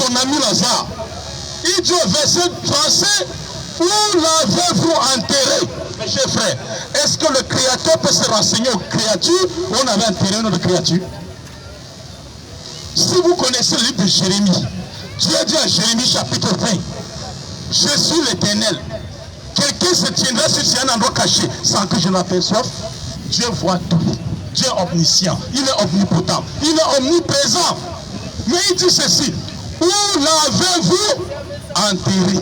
son ami Lazare. Il dit au verset 36, où l'avez-vous enterré? Mes chers frères, est-ce que le Créateur peut se renseigner aux créatures où on avait enterré notre créature? Si vous connaissez le livre de Jérémie, Dieu dit à Jérémie chapitre 20, je suis l'Éternel. Quelqu'un se tiendra sur un endroit caché sans que je l'aperçoive. Dieu voit tout. Dieu est omniscient. Il est omnipotent. Il est omniprésent. Mais il dit ceci. Où l'avez-vous enterré?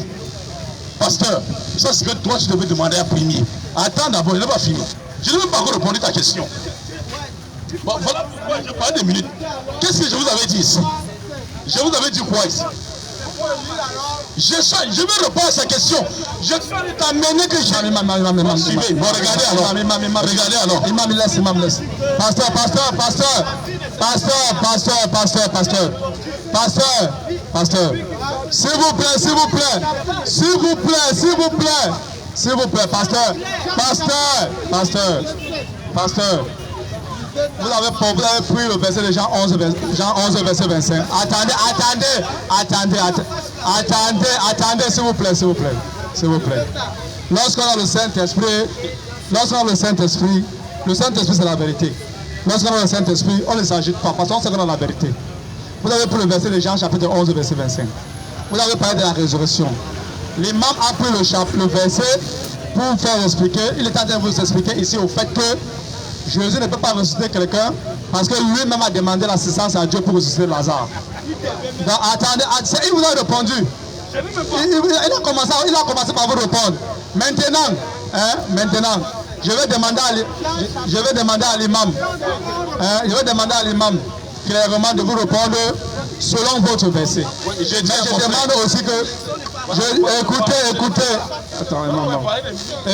Pasteur, ça c'est que toi tu devais demander à premier. Attends d'abord, il n'a pas fini. Je ne vais pas encore répondre à ta question. Bon, voilà pourquoi je parle des minutes. Qu'est-ce que je vous avais dit ici? Je vous avais dit quoi ici? Je vais répondre à sa question. Je vais t'amener que j'ai... Suivez. Bon, regardez alors. Regardez alors. Imam, il laisse. Pasteur. S'il vous plaît, pasteur. Vous avez pris le verset de Jean 11, verset 25. Attendez, s'il vous plaît. Lorsqu'on a le Saint-Esprit, le Saint-Esprit c'est la vérité. Lorsqu'on a le Saint-Esprit, on ne s'agite pas, parce qu'on sait qu'on a la vérité. Vous avez pris le verset de Jean, chapitre 11, verset 25. Vous avez parlé de la résurrection. L'imam a pris le verset pour vous faire expliquer. Il est en train de vous expliquer ici au fait que Jésus ne peut pas ressusciter quelqu'un parce que lui-même a demandé l'assistance à Dieu pour ressusciter Lazare. Donc attendez, il vous a répondu. Il a commencé par vous répondre. Maintenant, je vais demander à l'imam clairement de vous répondre selon votre verset. Mais je demande aussi que...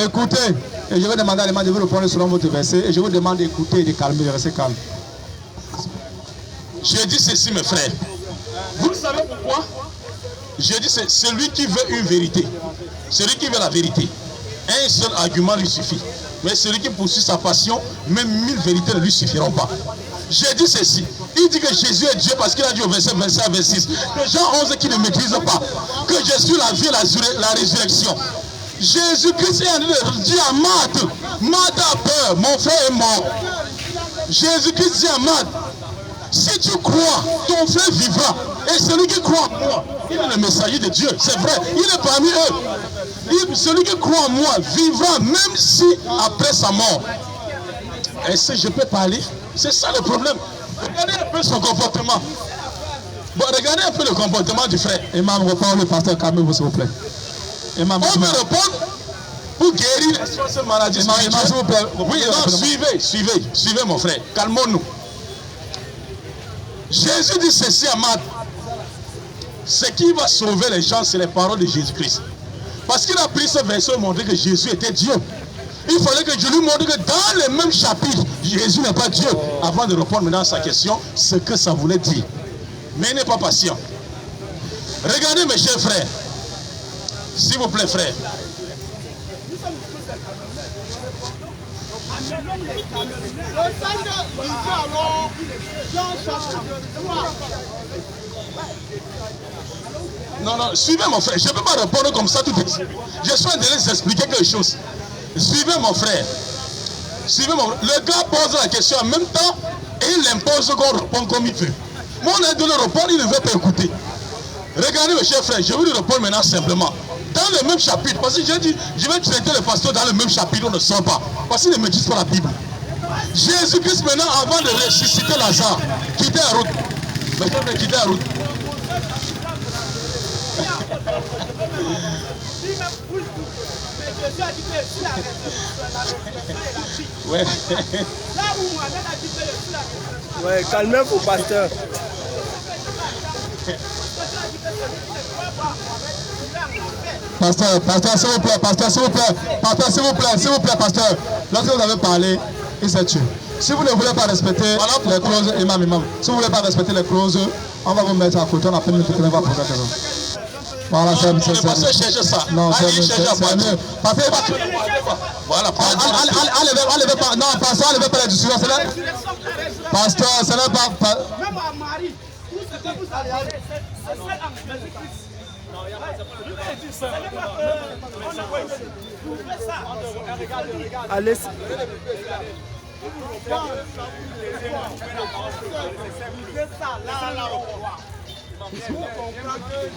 Écoutez. Et je vais demander à l'imam de vous répondre selon votre verset. Et je vous demande d'écouter et de calmer, de rester calme. J'ai dit ceci, mes frères. Vous savez pourquoi? J'ai dit c'est celui qui veut une vérité. Celui qui veut la vérité. Un seul argument lui suffit. Mais celui qui poursuit sa passion, même 1000 vérités ne lui suffiront pas. J'ai dit ceci. Il dit que Jésus est Dieu parce qu'il a dit au verset 25 à 26. Que Jean 11 qui ne maîtrise pas. Que je suis la vie et la résurrection. Jésus-Christ est en train de dire à Marthe. Marthe a peur. Mon frère est mort. Jésus-Christ dit à Marthe. Si tu crois, ton frère vivra. Et celui qui croit en moi, il est le messager de Dieu. C'est vrai, il est parmi eux. Celui qui croit en moi vivra même si après sa mort. Est-ce que je peux parler? C'est ça le problème. Regardez un peu son comportement. Bon, regardez un peu le comportement du frère. Imam, reprends le pasteur, calmez-vous s'il vous plaît. Imam, on veut répondre pour guérir cette maladie. Imam, s'il vous plaît. Oui, non, suivez mon frère. Calmons-nous. Jésus dit ceci à Marthe. Ce qui va sauver les gens, c'est les paroles de Jésus-Christ. Parce qu'il a pris ce verset et montré que Jésus était Dieu. Il fallait que je lui montre que dans le même chapitre, Jésus n'est pas Dieu. Avant de répondre maintenant à sa question, ce que ça voulait dire. Mais il n'est pas patient. Regardez mes chers frères. S'il vous plaît, frère. Non, suivez mon frère. Je ne peux pas répondre comme ça tout de suite. Je suis en train de vous expliquer quelque chose. Suivez mon frère. Le gars pose la question en même temps et il impose qu'on réponde comme il veut. Moi, on a donné le répondre, il ne veut pas écouter. Regardez mes chers frères, je vais lui répondre maintenant simplement. Dans le même chapitre, parce que j'ai dit, je vais traiter le pasteur dans le même chapitre, on ne sort pas. Parce qu'il ne maîtrise pas la Bible. Jésus-Christ maintenant, avant de ressusciter Lazare, quittait la route. Maintenant, il quittait la route. Ouais. Ouais, calmez-vous, pasteur. Pasteur, s'il vous plaît, pasteur, s'il vous plaît, pasteur. Lorsque vous avez parlé, il s'est tué. Si vous ne voulez pas respecter les clauses, imam, si vous ne voulez pas respecter les clauses, on va vous mettre à côté, on appelle le technicien, on va poser la question. Voilà, c'est mieux. Chercher ça. Non, c'est mieux. Voilà, enlevez pas. Non, pasteur, enlevez pas la discussion. Pasteur, ce n'est pas. Même à Marie, tout ce que vous allez aller, Allez.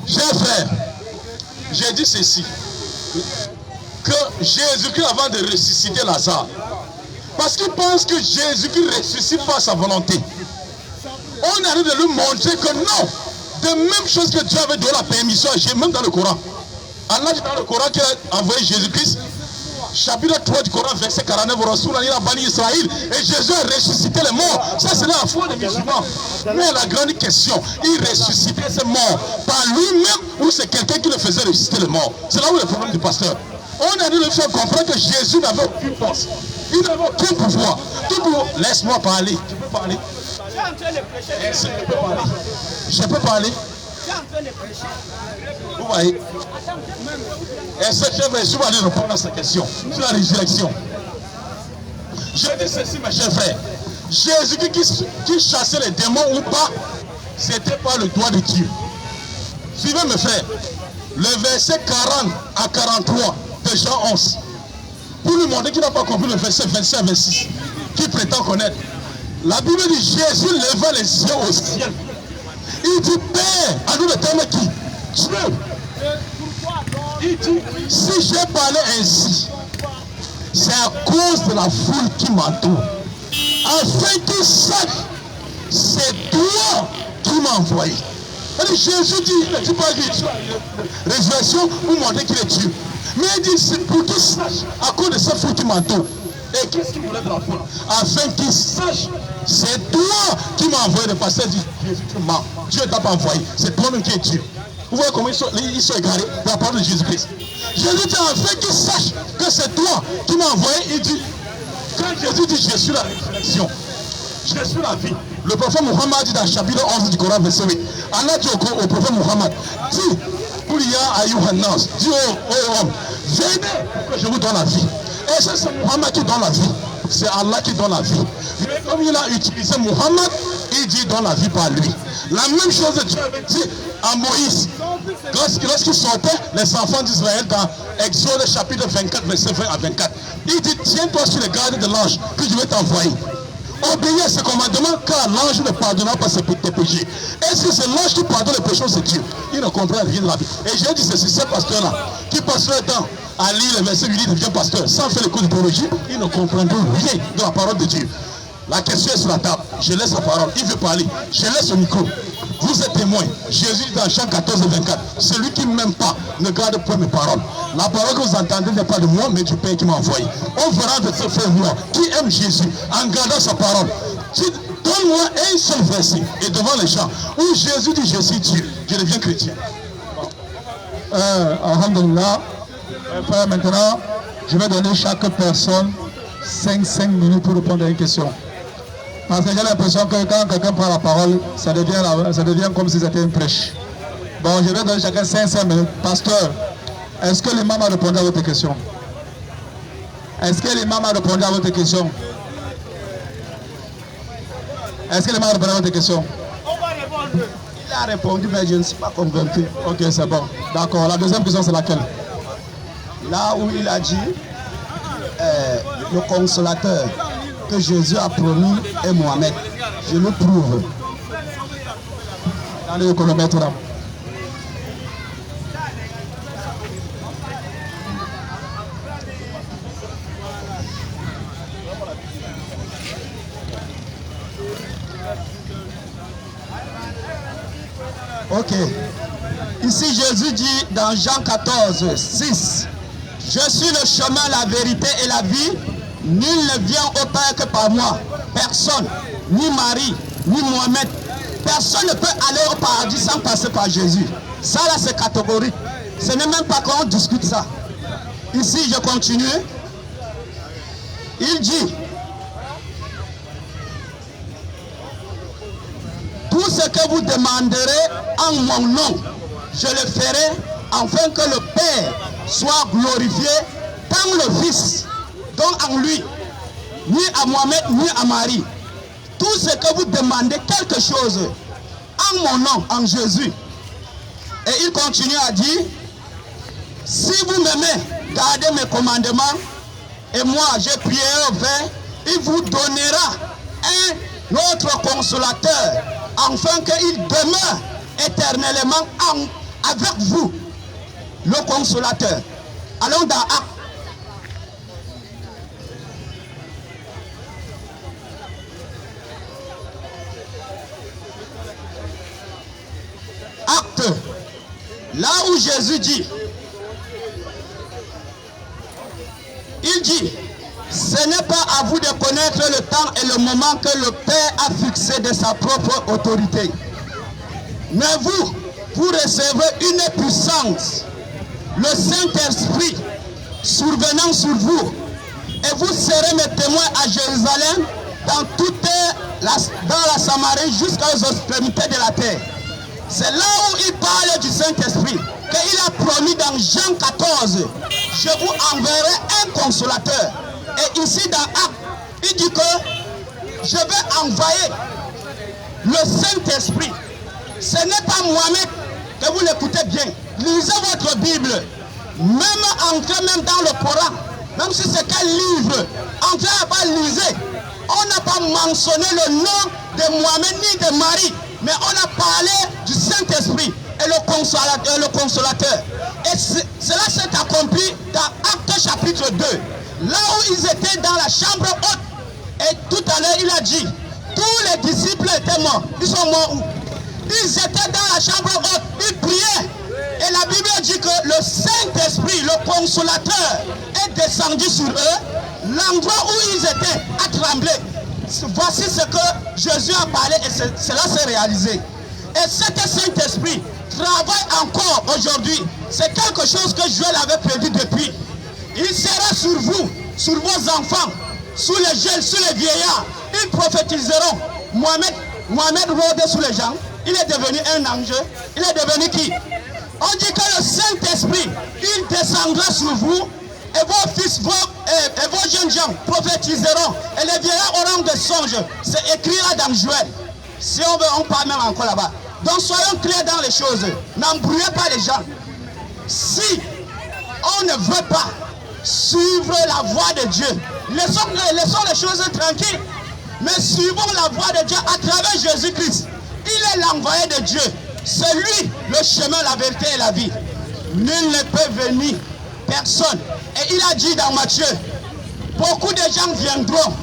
Chers frères, j'ai dit ceci, que Jésus-Christ avant de ressusciter Lazare, parce qu'il pense que Jésus-Christ ressuscite par sa volonté, on a de lui montrer que non, de même chose que Dieu avait donné la permission à Jésus, même dans le Coran. Allah dit dans le Coran qu'il a envoyé Jésus-Christ, chapitre 3 du Coran, verset 49, il a banni Israël et Jésus a ressuscité les morts. Ça, c'est la foi des musulmans. Mais la grande question, il ressuscitait ces morts par lui-même ou c'est quelqu'un qui le faisait ressusciter les morts? C'est là où est le problème du pasteur. On a dû le faire comprendre que Jésus n'avait aucune force. Il n'avait aucun pouvoir. Tout pouvoir. Laisse-moi parler. Tu peux parler? Je peux parler. Vous voyez? Et ce chef je vais aller répondre à cette question sur la résurrection. Je dis ceci, mes chers frères. Jésus qui chassait les démons ou pas, c'était pas le doigt de Dieu. Suivez mes frères. Le verset 40 à 43 de Jean 11. Pour lui montrer qu'il n'a pas compris le verset 25 à 26. Qui prétend connaître. La Bible dit Jésus leva les yeux au ciel. Il dit Père, à nous le terme qui? Dieu. Il dit, si j'ai parlé ainsi, c'est à cause de la foule qui m'entoure. Afin qu'ils sachent, c'est toi qui m'as envoyé. Jésus dit, il ne dit pas que résurrection pour montrer qu'il est Dieu. Mais il dit, c'est pour qu'ils sachent, à cause de cette foule qui m'entoure. Et qu'est-ce qu'il voulait de la foule? Afin qu'ils sachent, c'est toi qui m'as envoyé. Le pasteur dit, Jésus, tu mens. Dieu ne t'a pas envoyé. C'est toi-même qui es Dieu. Vous voyez comment ils sont égarés dans la parole de Jésus-Christ. Jésus dit, afin qu'ils sachent que c'est toi qui m'as envoyé. Il dit, quand Jésus dit, je suis la résurrection, je suis la vie. Le prophète Muhammad dit dans le chapitre 11 du Coran, verset 8. Allah dit au prophète Muhammad, dis, Kouliya Ayuhannas, dis aux hommes, venez pour que je vous donne la vie. Et c'est Muhammad qui donne la vie. C'est Allah qui donne la vie. Mais comme il a utilisé Muhammad, il dit donne la vie par lui. La même chose que Dieu avait dit à Moïse. Lorsqu'il sortait les enfants d'Israël dans Exode chapitre 24, verset 20 à 24. Il dit, tiens-toi sur les gardes de l'ange que je vais t'envoyer. Obéis à ce commandement car l'ange ne pardonnera pas tes péchés. Est-ce que c'est l'ange qui pardonne les péchés ou c'est Dieu? Il ne comprend rien de la vie. Et j'ai dit ceci, ce pasteur-là, qui passe le temps à lire les versets, lui dit devient pasteur, sans faire les cours de théologie, il ne comprend rien de la parole de Dieu. La question est sur la table. Je laisse la parole. Il veut parler. Je laisse le micro. Vous êtes témoin. Jésus dit dans Jean 14 et 24. Celui qui ne m'aime pas ne garde pas mes paroles. La parole que vous entendez n'est pas de moi, mais du Père qui m'a envoyé. On verra de ce frère moi qui aime Jésus en gardant sa parole. Donne-moi un seul verset et devant les gens où Jésus dit je suis Dieu. Je deviens chrétien. Alhamdulillah. Maintenant, je vais donner chaque personne 5 minutes pour répondre à une question. Parce que j'ai l'impression que quand quelqu'un prend la parole, ça devient comme si c'était une prêche. Bon, je vais donner chacun 5 minutes. Pasteur, est-ce que l'imam a répondu à votre question? Est-ce que l'imam a répondu à votre question? Est-ce que l'imam a répondu à votre question? On va répondre. Il a répondu, mais je ne suis pas convaincu. Ok, c'est bon. D'accord. La deuxième question, c'est laquelle? Là où il a dit le consolateur que Jésus a promis est Mohamed. Je le prouve. Allez le chronomètre là. Ok. Ici Jésus dit dans Jean 14, 6. Je suis le chemin, la vérité et la vie. Nul ne vient au Père que par moi. Personne, ni Marie, ni Mohamed. Personne ne peut aller au paradis sans passer par Jésus. Ça là c'est catégorique. Ce n'est même pas qu'on discute ça. Ici je continue. Il dit, tout ce que vous demanderez en mon nom, je le ferai afin que le Père soit glorifié tant le Fils, donc en lui, ni à Mohamed, ni à Marie. Tout ce que vous demandez quelque chose en mon nom, en Jésus, Et il continue à dire, si vous m'aimez, gardez mes commandements, et moi je prierai au Père, il vous donnera un autre consolateur, afin qu'il demeure éternellement avec vous, le consolateur. Allons dans Actes. Acte, là où Jésus dit, il dit, ce n'est pas à vous de connaître le temps et le moment que le Père a fixé de sa propre autorité. Mais vous recevez une puissance, le Saint-Esprit survenant sur vous, et vous serez mes témoins à Jérusalem, dans la Samarie, jusqu'aux extrémités de la terre. C'est là où il parle du Saint-Esprit, qu'il a promis dans Jean 14, je vous enverrai un consolateur. Et ici dans Actes, il dit que je vais envoyer le Saint-Esprit. Ce n'est pas Mohamed, que vous l'écoutez bien. Lisez votre Bible. Même entrez même dans le Coran, même si c'est quel livre, entrez là-bas, lisez. On n'a pas mentionné le nom de Mohamed ni de Marie, mais on a parlé du Saint-Esprit et le consolateur. Et cela s'est accompli dans Actes chapitre 2. Là où ils étaient dans la chambre haute. Et tout à l'heure il a dit, tous les disciples étaient morts. Ils sont morts où? Ils étaient dans la chambre haute, ils priaient. Et la Bible dit que le Saint-Esprit, le consolateur, est descendu sur eux. L'endroit où ils étaient a tremblé. Voici ce que Jésus a parlé et cela s'est réalisé. Et cet Saint-Esprit travaille encore aujourd'hui. C'est quelque chose que Joël avait prédit depuis. Il sera sur vous, sur vos enfants, sous les jeunes, sous les vieillards. Ils prophétiseront. Mohamed rôdait sous les gens. Il est devenu un ange. Il est devenu qui? On dit que le Saint-Esprit, il descendra sur vous. Et vos fils, vos jeunes gens prophétiseront. Et les vieillards auront des songes. C'est écrit là dans Joël. Si on veut, on parle même encore là-bas. Donc soyons clairs dans les choses. N'embrouillez pas les gens. Si on ne veut pas suivre la voie de Dieu, laissons les choses tranquilles. Mais suivons la voie de Dieu à travers Jésus-Christ. Il est l'envoyé de Dieu. C'est lui le chemin, la vérité et la vie. Nul ne peut venir, personne. Et il a dit dans Matthieu, beaucoup de gens viendront.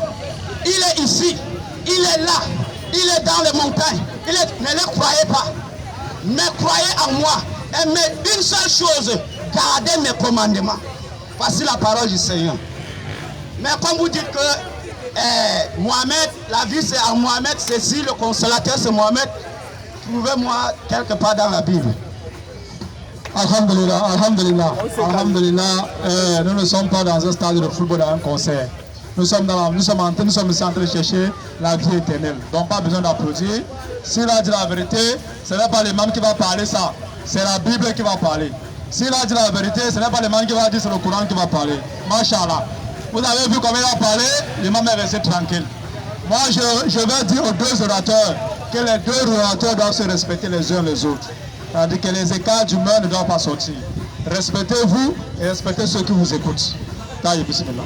Il est ici, il est là, il est dans les montagnes. Ne le croyez pas, mais croyez en moi. Et mais une seule chose, gardez mes commandements. Voici la parole du Seigneur. Mais comme vous dites que Mohamed, la vie c'est en Mohamed, c'est si le consolateur c'est Mohamed, trouvez-moi quelque part dans la Bible. Alhamdulillah, alhamdulillah, alhamdulillah. Nous ne sommes pas dans un stade de football, dans un concert. Nous sommes ici en train de chercher la vie éternelle. Donc pas besoin d'applaudir. S'il a dit la vérité, ce n'est pas l'imam qui va parler ça. C'est la Bible qui va parler. S'il a dit la vérité, ce n'est pas l'imam qui va dire, c'est le Coran qui va parler. Masha'Allah. Vous avez vu comment il a parlé, l'imam est resté tranquille. Moi, je vais dire aux deux orateurs que les deux orateurs doivent se respecter les uns les autres. C'est-à-dire que les écarts d'humeur ne doivent pas sortir. Respectez-vous et respectez ceux qui vous écoutent. Taïe, bismillah.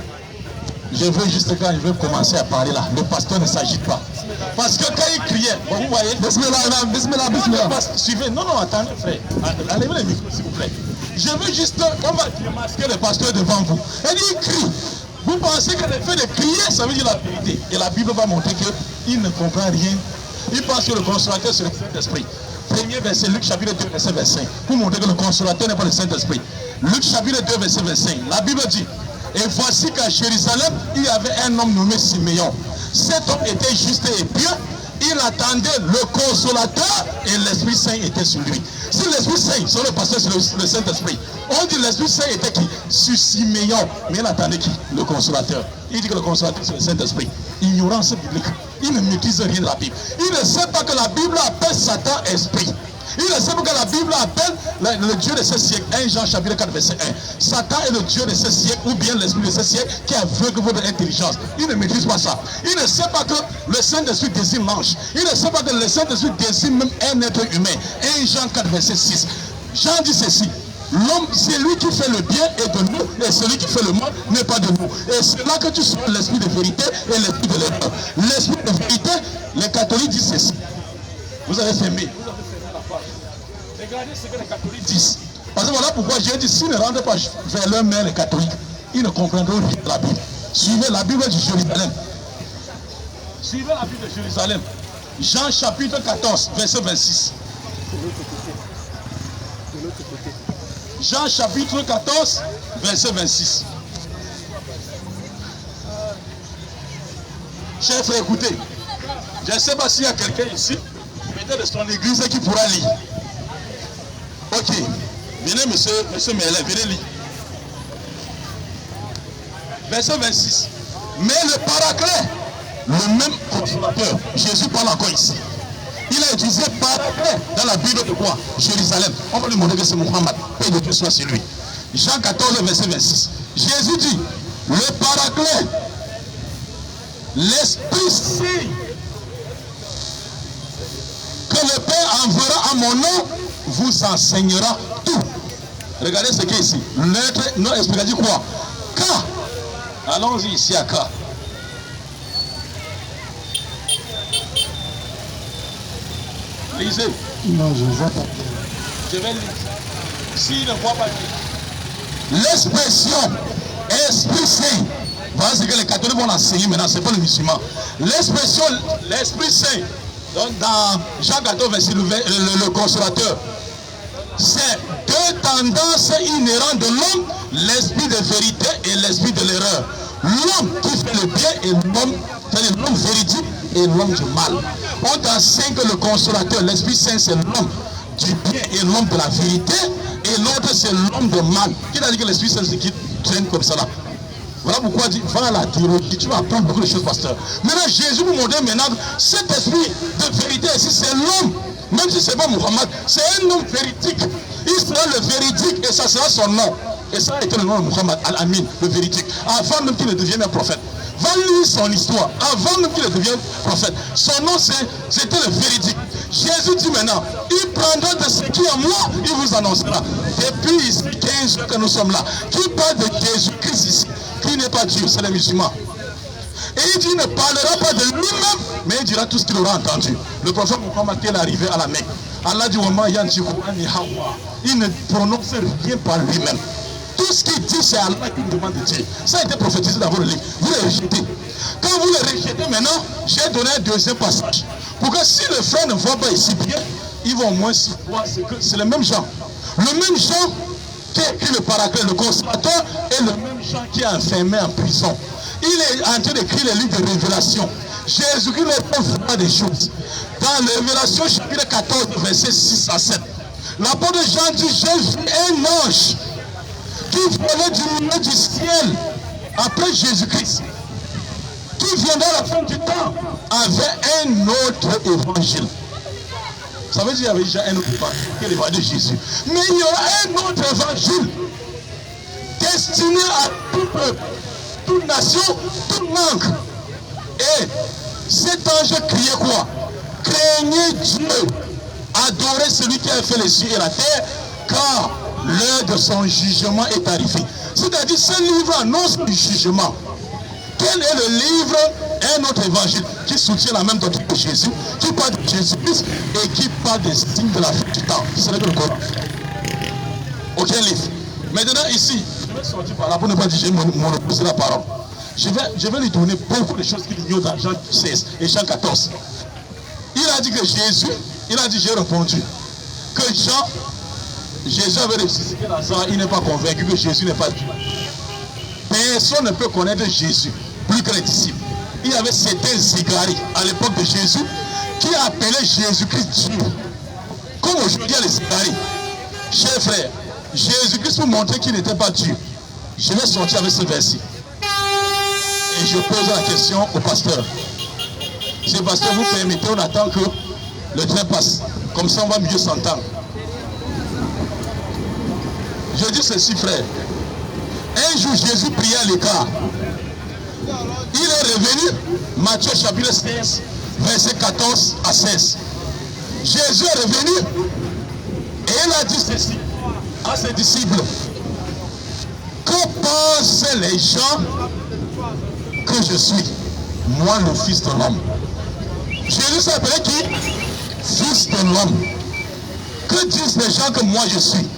Je veux juste, quand je veux commencer à parler là, le pasteur ne s'agite pas. Parce que quand il criait, bon, vous voyez, bismillah, bismillah, bismillah. Suivez, non, attendez, frère. Enlevez le micro, s'il vous plaît. Je veux juste, on va masquer le pasteur devant vous. Et il crie. Vous pensez que le fait de crier, ça veut dire la vérité. Et la Bible va montrer qu'il ne comprend rien. Il pense que le consolateur, c'est le Saint-Esprit. Premier verset, Luc chapitre 2, verset 25. Pour montrer que le consolateur n'est pas le Saint-Esprit. Luc chapitre 2, verset 25. La Bible dit, et voici qu'à Jérusalem, il y avait un homme nommé Siméon. Cet homme était juste et pieux. Il attendait le consolateur et l'Esprit Saint était sur lui. Si l'Esprit Saint, sur le pasteur, c'est le Saint-Esprit. On dit l'Esprit Saint était qui? Sur Siméon. Mais il attendait qui? Le consolateur. Il dit que le consolateur, c'est le Saint-Esprit. Ignorance biblique. Il ne maîtrise rien de la Bible. Il ne sait pas que la Bible appelle Satan esprit. Il ne sait pas que la Bible appelle le Dieu de ce siècle. 1 Jean chapitre 4 verset 1. Satan est le Dieu de ce siècle ou bien l'esprit de ce siècle qui aveugle votre intelligence. Il ne maîtrise pas ça. Il ne sait pas que le Saint-Esprit désigne l'ange. Il ne sait pas que le Saint-Esprit désigne même un être humain. 1 Jean 4 verset 6. Jean dit ceci. L'homme, c'est lui qui fait le bien est de nous, et celui qui fait le mal n'est pas de nous. Et c'est là que tu seras l'esprit de vérité et l'esprit de l'erreur. L'esprit de vérité, les catholiques disent ceci. Vous avez fermé. Regardez ce que les catholiques disent. Parce que voilà pourquoi j'ai dit, s'ils ne rentrent pas vers leur mère, les catholiques, ils ne comprendront rien de la Bible. Suivez la Bible de Jérusalem. Suivez la Bible de Jérusalem. Jean chapitre 14, verset 26. Jean chapitre 14, verset 26. Chers frères, écoutez. Je ne sais pas s'il y a quelqu'un ici, peut-être de son église, qui pourra lire. Ok. Venez, monsieur Merlin, venez lire. Verset 26. Mais le Paraclet, le même consolateur, Jésus parle encore ici. Il a utilisé Paraclet dans la Bible de quoi? Jérusalem. On va lui montrer que c'est Muhammad. Paix de Dieu soit sur lui. Jean 14, verset 26. Jésus dit, le Paraclet, l'Esprit Saint, que le Père enverra à mon nom, vous enseignera tout. Regardez ce qui est ici. Notre esprit a dit quoi? K. Allons-y ici à K. Lisez. Non, je ne vois pas. Je vais lire. S'il ne voit pas lire. L'expression Esprit Saint. Voilà ce que les catholiques vont enseigner maintenant, ce n'est pas le musulman. L'expression l'Esprit Saint, donc dans Jean 14, verset le consolateur, c'est deux tendances inhérentes de l'homme, l'esprit de vérité et l'esprit de l'erreur. L'homme qui fait le bien et l'homme, c'est-à-dire l'homme véridique et l'homme du mal. On t'enseigne que le consolateur, l'Esprit Saint, c'est l'homme du bien et l'homme de la vérité, et l'autre c'est l'homme de mal. Qui a dit que l'Esprit Saint, c'est qui traîne comme ça là? Voilà pourquoi il dit, va à la théologie, tu vas apprendre beaucoup de choses, pasteur. Maintenant, Jésus vous montre maintenant, cet esprit de vérité ici, c'est l'homme, même si c'est pas Muhammad, c'est un homme véridique. Il sera le véridique et ça sera son nom. Et ça a été le nom de Muhammad, Al-Amin, le véridique. Avant même qu'il ne devienne un prophète. Va lire son histoire, avant même qu'il ne devienne prophète. Son nom, c'était le véridique. Jésus dit maintenant, il prendra de ce qui est à moi, il vous annoncera. Depuis ici, 15 jours que nous sommes là, qui parle de Jésus-Christ ici, qui n'est pas Dieu, c'est les musulmans. Et il dit, il ne parlera pas de lui-même, mais il dira tout ce qu'il aura entendu. Le prophète Muhammad est arrivé à la Mecque. Allah dit, il ne prononce rien par lui-même. Tout ce qu'il dit, c'est Allah qui demande de dire. Ça a été prophétisé dans votre livre. Vous le rejetez. Quand vous le rejetez maintenant, j'ai donné un deuxième passage. Pour que si le frère ne voit pas ici bien, ils vont au moins voir que c'est le même Jean. Le même Jean qui a écrit le Paraclet, le consolateur, et le même Jean qui est enfermé en prison. Il est en train d'écrire les livres de Révélation. Jésus-Christ ne peut voir des choses. Dans la Révélation, chapitre 14, verset 6 à 7. L'apôtre Jean dit, j'ai vu un ange qui volait du milieu du ciel après Jésus-Christ, qui viendra à la fin du temps avec un autre évangile. Ça veut dire qu'il y avait déjà un autre évangile, qui est l'évangile de Jésus. Mais il y aura un autre évangile destiné à tout peuple, toute nation, toute langue. Et cet ange criait quoi? Craignez Dieu, adorez celui qui a fait les cieux et la terre, car l'heure de son jugement est arrivée. C'est-à-dire, ce livre annonce le jugement. Quel est le livre? Un autre évangile qui soutient la même doctrine que Jésus, qui parle de Jésus-Christ et qui parle des signes de la fin du temps. Ce n'est que le Coran. Aucun livre. Maintenant, ici, je vais sortir par là pour ne pas dire j'ai monopolisé la parole. Je vais lui donner beaucoup de choses qu'il ignore dans Jean 16 et Jean 14. Il a dit que Jésus, il a dit, j'ai répondu que Jésus avait ressuscité Lazare, il n'est pas convaincu que Jésus n'est pas Dieu. Personne ne peut connaître Jésus plus que les disciples. Il y avait certains Zigari à l'époque de Jésus qui appelaient Jésus-Christ Dieu. Comme aujourd'hui il y a les Zigari. Chers frères, Jésus-Christ pour montrer qu'il n'était pas Dieu. Je vais sortir avec ce verset. Et je pose la question au pasteur. C'est pasteur, vous permettez, on attend que le train passe. Comme ça on va mieux s'entendre. Je dis ceci, frère. Un jour, Jésus priait à l'écart. Il est revenu, Matthieu chapitre 16, verset 14 à 16. Jésus est revenu et il a dit ceci. à ses disciples, que pensent les gens que je suis? Moi, le Fils de l'homme. Jésus s'appelait qui? Fils de l'homme. Que disent les gens que moi je suis?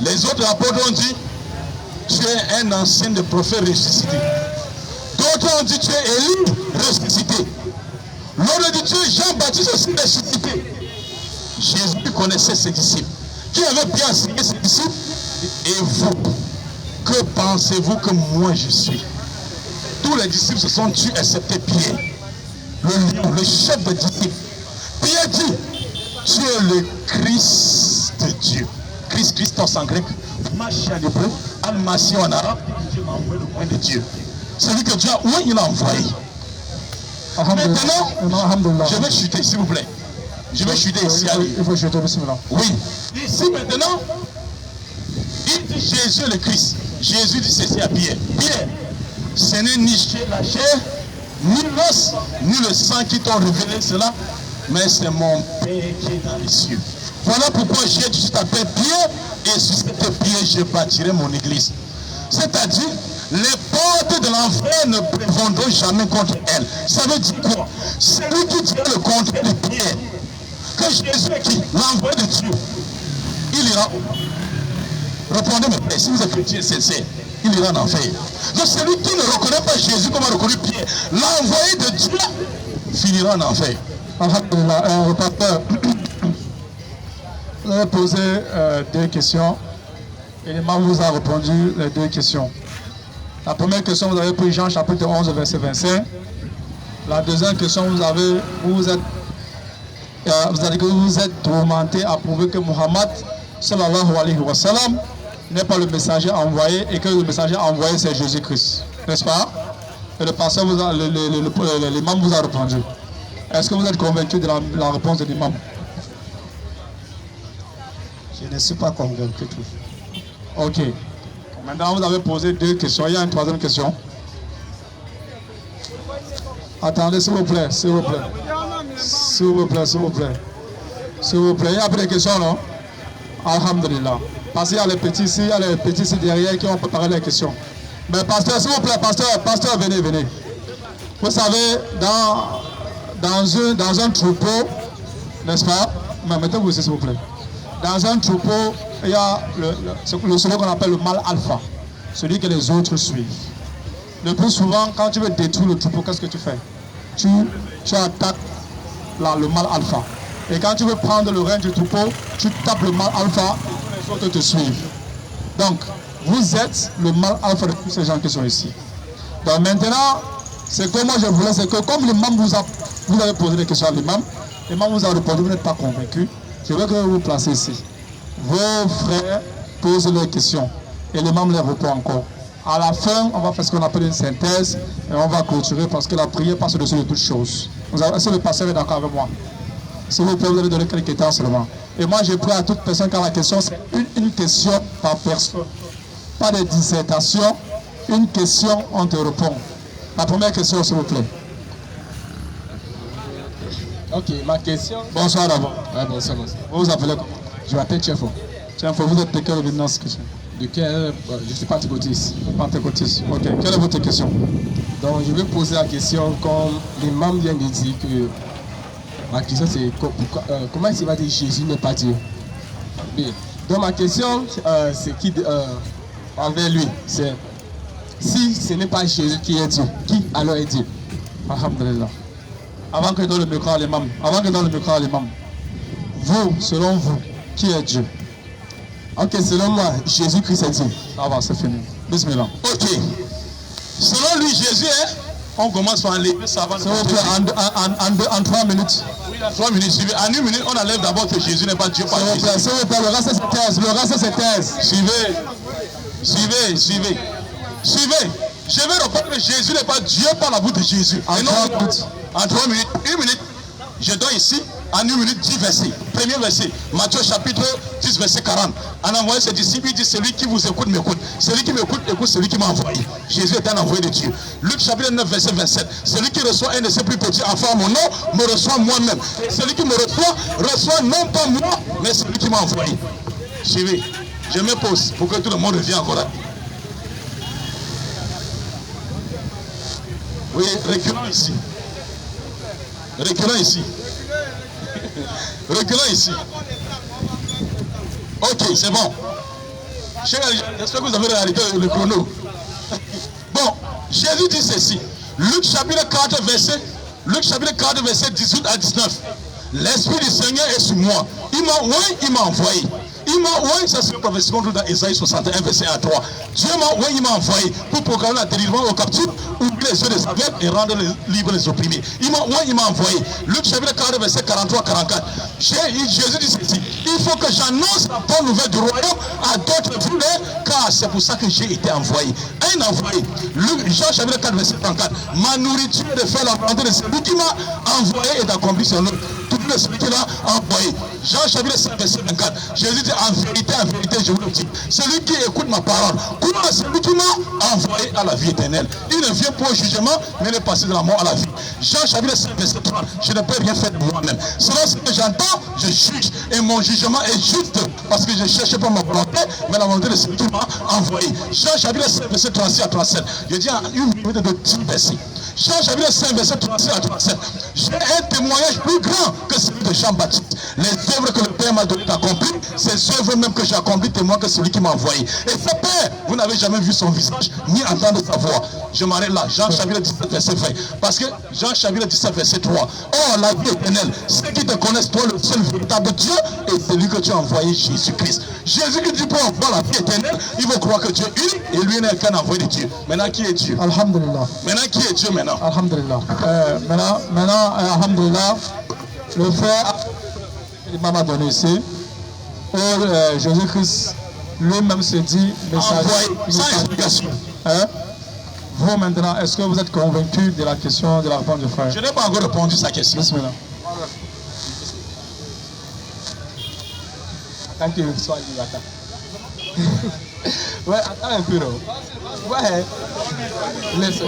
Les autres apôtres ont dit, tu es un ancien de prophète ressuscité. D'autres ont dit, tu es Élie ressuscité. L'autre dit, tu es Jean-Baptiste aussi ressuscité. Jésus connaissait ses disciples, qui avaient bien enseigné ses disciples. Et vous, que pensez-vous que moi je suis? Tous les disciples se sont tués, excepté Pierre, le lion, le chef des disciples. Pierre dit, tu es le Christ de Dieu. Christos en grec, Machi en hébreu, Al-Masih en arabe, Dieu m'a envoyé le point de Dieu. Celui que Dieu a, où il a envoyé. Maintenant, je vais chuter, s'il vous plaît. Je vais chuter ici. Il faut chuter, bismillah. Oui. Ici maintenant, il dit Jésus le Christ. Jésus dit ceci à Pierre. Pierre, ce n'est ni la chair, ni l'os, ni le sang qui t'ont révélé cela, mais c'est mon Père qui est dans les cieux. Voilà pourquoi j'ai dit, je t'appelle Pierre, et sur cette pierre, je bâtirai mon église. C'est-à-dire, les portes de l'enfer ne prévaudront jamais contre elle. Ça veut dire quoi? Celui qui dit le contraire de Pierre, que Jésus est qui? L'envoyé de Dieu. Il ira où? Répondez-moi, si vous êtes chrétien sincère, il ira en enfer. Donc celui qui ne reconnaît pas Jésus comme a reconnu Pierre, l'envoyé de Dieu, finira en enfer. Le pasteur, vous avez posé 2 questions et le membre vous a répondu les 2 questions. La première question, vous avez pris Jean chapitre 11, verset 25. La deuxième question, vous avez dit que vous êtes tourmenté à prouver que Muhammad sallallahu alayhi wa sallam n'est pas le messager envoyé et que le messager envoyé c'est Jésus-Christ. N'est-ce pas? Et le pasteur, l'imam vous a répondu. Est-ce que vous êtes convaincu de la réponse de l'imam? Je ne suis pas convaincu. Ok. Maintenant, vous avez posé 2 questions. Il y a une 3e question. Attendez, s'il vous plaît, s'il vous plaît. S'il vous plaît, s'il vous plaît. S'il vous plaît. Il y a plus de questions, non? Alhamdulillah. Parce qu'il y a les petits ici, il y a les petits ici derrière qui ont préparé les questions. Mais pasteur, s'il vous plaît, pasteur, venez, venez. Vous savez, dans un troupeau, n'est-ce pas? Mais mettez-vous ici, s'il vous plaît. Dans un troupeau, il y a celui qu'on appelle le mâle alpha, celui que les autres suivent. Le plus souvent, quand tu veux détruire le troupeau, qu'est-ce que tu fais? Tu attaques le mâle alpha. Et quand tu veux prendre le règne du troupeau, tu tapes le mâle alpha et les autres te suivent. Donc, vous êtes le mâle alpha de tous ces gens qui sont ici. Donc maintenant, c'est que moi je voulais, c'est que comme l'imam vous avez posé des questions à l'imam vous a répondu, vous n'êtes pas convaincu. Je veux que vous vous placez ici. Vos frères posent leurs questions et l'imam les répond encore. À la fin, on va faire ce qu'on appelle une synthèse et on va clôturer parce que la prière passe au-dessus de toutes choses. Est-ce que le pasteur est d'accord avec moi? S'il vous plaît, vous allez donner quelques temps seulement. Et moi, j'ai pris à toute personne car la question, c'est une question par personne. Pas de dissertation, une question, on te répond. La première question, s'il vous plaît. Ok, ma question. Bonsoir d'abord. Ouais, bonsoir. Vous vous appelez comment? Je m'appelle Tchefo. Tchefo, vous êtes de quelle évidence? De quel. Je suis pentecôtiste. Pentecôtiste, ok. Quelle est votre question? Donc, je vais poser la question comme l'imam vient de dire que. Ma question, c'est comment il va dire Jésus n'est pas Dieu? Bien. Donc, ma question, c'est qui. Envers lui, c'est. Si ce n'est pas Jésus qui est Dieu, qui alors est Dieu? Alhamdulillah. Avant que je donne le micro à l'imam, vous, selon vous, qui est Dieu? Ok, selon moi, Jésus-Christ est Dieu. Ça va, c'est fini. Bismillah. Ok. Selon lui, Jésus est. On commence par enlever ça avant de. S'il vous plaît, en 3 minutes. Oui, en 3 minutes. En 1 minute, on enlève d'abord que Jésus n'est pas Dieu. S'il vous plaît, le reste c'est thèse. Suivez. Je vais répondre que Jésus n'est pas Dieu par la bouche de Jésus. En 3 minutes. En 3 minutes. 1 minute. Je donne ici, en 1 minute, 10 versets. Premier verset, Matthieu chapitre 10, verset 40. En envoyant ses disciples, il dit, celui qui vous écoute, m'écoute. Celui qui m'écoute, écoute celui qui m'a envoyé. Jésus est un envoyé de Dieu. Luc chapitre 9, verset 27. Celui qui reçoit un de ses plus petits enfants à mon nom, me reçoit moi-même. Celui qui me reçoit non pas moi, mais celui qui m'a envoyé. Suivez. Je me pose pour que tout le monde revienne encore là. Oui, reculons ici. Reculons ici. Reculons ici. Ok, c'est bon. J'espère que vous avez réalité le chrono. Bon, Jésus dit ceci. Luc chapitre 4, verset 18 à 19. L'Esprit du Seigneur est sur moi. Il m'a envoyé. Il m'a envoyé, ça c'est une prophétie qu'on trouve dans Ésaïe 61, verset 1 à 3. Dieu m'a envoyé, il m'a envoyé pour proclamer la délivrance aux captifs, ouvrir les yeux des aveugles et rendre libres les opprimés. Il m'a envoyé. Luc chapitre 4, verset 43 à 44. Jésus dit ceci. Il faut que j'annonce la bonne nouvelle du royaume à d'autres villes, car c'est pour ça que j'ai été envoyé. Un envoyé. Jean chapitre 4, verset 34. Ma nourriture est de faire la volonté de celui qui m'a envoyé et d'accomplir son œuvre. Tout le celui qui l'a envoyé. Jean chapitre 5, verset 24. Jésus dit en vérité, je vous le dis. Celui qui écoute ma parole, croit à celui qui m'a envoyé à la vie éternelle. Il ne vient pas au jugement, mais il est passé de la mort à la vie. Jean chapitre 5, verset 30. Je ne peux rien faire de moi-même. Selon ce que j'entends, je juge. Et mon jugement est juste. Parce que je ne cherche pas ma volonté, mais la volonté de celui qui m'a envoyé. Jean chapitre 5, verset 36 à 37. Je dis en une minute de 10 versets. Jean chapitre 5, verset 36 à 37. J'ai un témoignage plus grand que celui de Jean-Baptiste. Les œuvres que le Père m'a donné d'accomplir, ces œuvres même que j'ai accomplies témoignent que celui qui m'a envoyé. Et ce Père, vous n'avez jamais vu son visage, ni entendu sa voix. Je m'arrête là. Jean chapitre 17, verset 20. Parce que Jean chapitre 17, verset 3. Or, la vie éternelle, ceux qui te connaissent, toi, le seul véritable Dieu, et celui que tu as envoyé, Jésus-Christ. Jésus qui dit pour avoir la vie éternelle, il faut croire que Dieu est unique, et lui n'est qu'un envoyé de Dieu. Maintenant, qui est Dieu? Alhamdulillah. Maintenant, qui est Dieu maintenant? Alhamdulillah. Maintenant, alhamdulillah, le frère m'a donné ici, où Jésus-Christ lui-même se dit, sans explication. Hein? Vous maintenant, est-ce que vous êtes convaincu de la question, de la réponse du frère? Je n'ai pas encore répondu à sa question. Bismillah. Attends qu'il soit libre, attends. Ouais, attends un peu, non? Ouais. Laisse.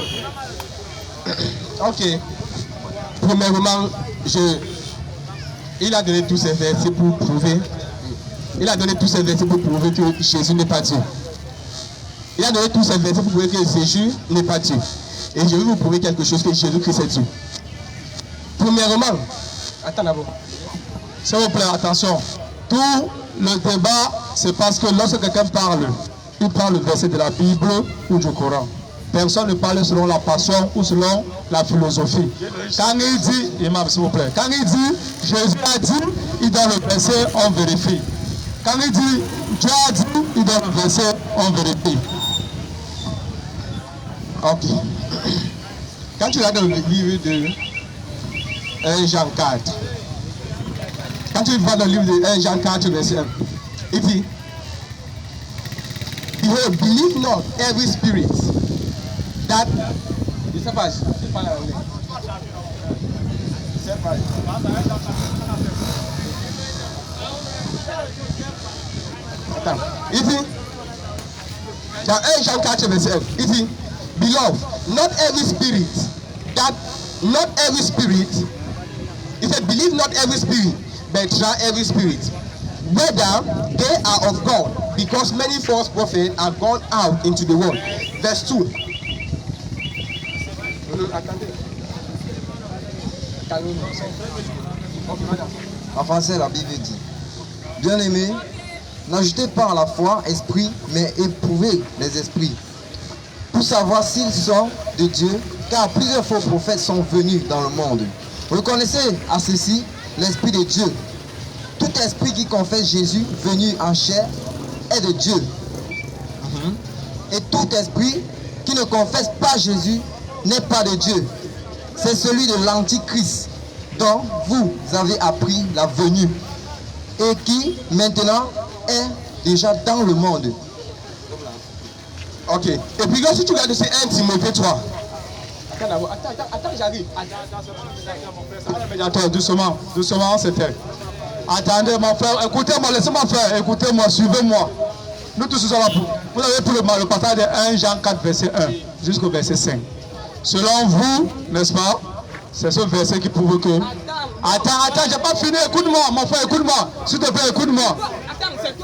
Ok. Premièrement, il a donné tous ces versets pour prouver. Il a donné tous ces versets pour prouver que Jésus n'est pas Dieu. Il a donné tous ces versets pour prouver que Jésus n'est pas Dieu. Et je vais vous prouver quelque chose, que Jésus-Christ est Dieu. Premièrement, attends d'abord. S'il vous plaît, attention. Tout le débat, c'est parce que lorsque quelqu'un parle, il prend le verset de la Bible ou du Coran. Personne ne parle selon la passion ou selon la philosophie. Quand il dit, imam s'il vous plaît, quand il dit, Jésus a dit, il donne le verset, on vérifie. Quand il dit, Dieu a dit, il donne le verset, on vérifie. Ok. Quand tu regardes le livre de 1 Jean 4, quand tu vas dans le livre de 1 Jean 4, verset 1, il dit, Behold, believe not every spirit that... Je sais pas, c'est pas l'anglais. C'est pas. Attends, il dit, dans 1 Jean 4, verset 1, il dit, Beloved, not every spirit, he said, believe not every spirit, but try every spirit, whether they are of God, because many false prophets are gone out into the world. Verse 2. En français, la Bible dit, bien-aimés, n'ajoutez pas à la foi esprit, mais éprouvez les esprits, pour savoir s'ils sont de Dieu, car plusieurs faux prophètes sont venus dans le monde. Reconnaissez à ceci l'Esprit de Dieu. Tout esprit qui confesse Jésus venu en chair est de Dieu. Et tout esprit qui ne confesse pas Jésus n'est pas de Dieu. C'est celui de l'Antichrist dont vous avez appris la venue et qui maintenant est déjà dans le monde. Ok. Et puis là, si tu regardes, c'est 1 Timothée 3. Attends d'abord, attends, j'arrive. Attends, doucement, c'était. Attendez, mon frère, écoutez-moi, laissez-moi faire, écoutez-moi, suivez-moi. Nous tous sommes là pour. Vous avez pris le passage de 1 Jean 4, verset 1 jusqu'au verset 5. Selon vous, n'est-ce pas, c'est ce verset qui prouve que. Attends, j'ai pas fini, écoute-moi, mon frère, écoute-moi. S'il te plaît, écoute-moi. Attends, c'est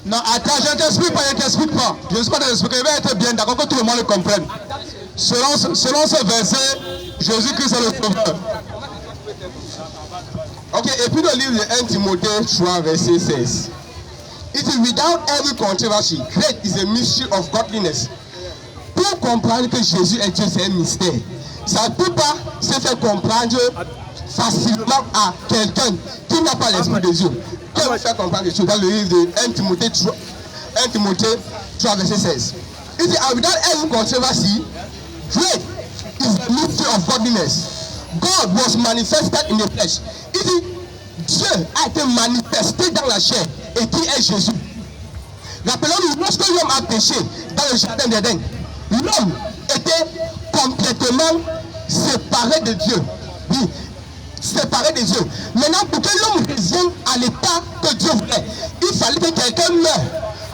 Non, attends, je ne t'explique pas, je ne t'explique pas. Je ne suis pas t'expliquer, il va être bien d'accord que tout le monde le comprenne. Selon ce verset, Jésus-Christ est le sauveur. Ok, et puis le livre de 1 Timothée 3, verset 16. It is without every controversy, great is a mystery of godliness. Pour comprendre que Jésus est Dieu, c'est un mystère. Ça ne peut pas se faire comprendre facilement à quelqu'un qui n'a pas l'esprit de Dieu. Qui va faire comprendre quelque chose dans le livre de 1 Timothée 3, verset 16. It is without every controversy, great is the mystery of godliness. God was manifested in the flesh. Il dit, Dieu a été manifesté dans la chair. Et qui est Jésus? Rappelons-nous, lorsque l'homme a péché dans le jardin d'Éden, l'homme était complètement séparé de Dieu. Oui, séparé de Dieu. Maintenant, pour que l'homme revienne à l'état que Dieu voulait, il fallait que quelqu'un meure